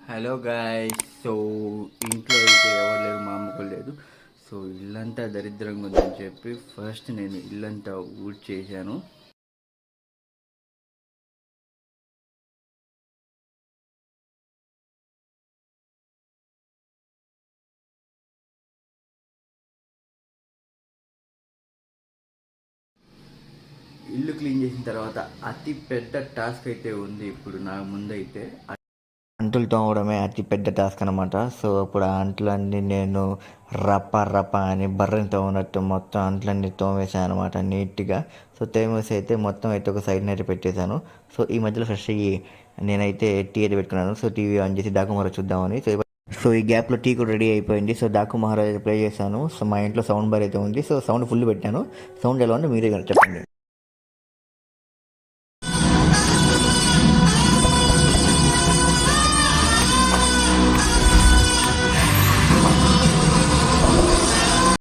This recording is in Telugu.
Hello guys. సో ఇంట్లో అయితే ఎవరు లేరు, మా అమ్మకు లేదు. సో ఇల్లంతా దరిద్రంగా ఉందని చెప్పి ఫస్ట్ నేను ఇల్లంతా ఊడ్చేసాను. ఇల్లు క్లీన్ చేసిన తర్వాత అతి పెద్ద టాస్క్ అయితే ఉంది ఇప్పుడు నా ముందైతే. అంటులు తోమడమే అతి పెద్ద టాస్క్ అనమాట. సో ఇప్పుడు ఆ అంట్లన్నీ నేను రప్ప రప్ప అని బర్రెని తోమనట్టు మొత్తం అంట్లన్నీ తోమేసాను అనమాట నీట్గా. సో తోమేసి అయితే మొత్తం అయితే ఒక సైడ్ అయితే పెట్టేశాను. సో ఈ మధ్యలో ఫ్రెష్ అయ్యి నేనైతే టీ అయితే పెట్టుకున్నాను. సో టీవీ ఆన్ చేసి డాకు మహారాజ్ చూద్దామని. సో ఈ గ్యాప్లో టీ కూడా రెడీ అయిపోయింది. సో డాకు మహారాజ్ ప్లే చేశాను. సో మా ఇంట్లో సౌండ్ బార్ అయితే ఉంది. సో సౌండ్ ఫుల్ పెట్టాను. సౌండ్ ఎలా ఉందో మీరే చెప్పండి.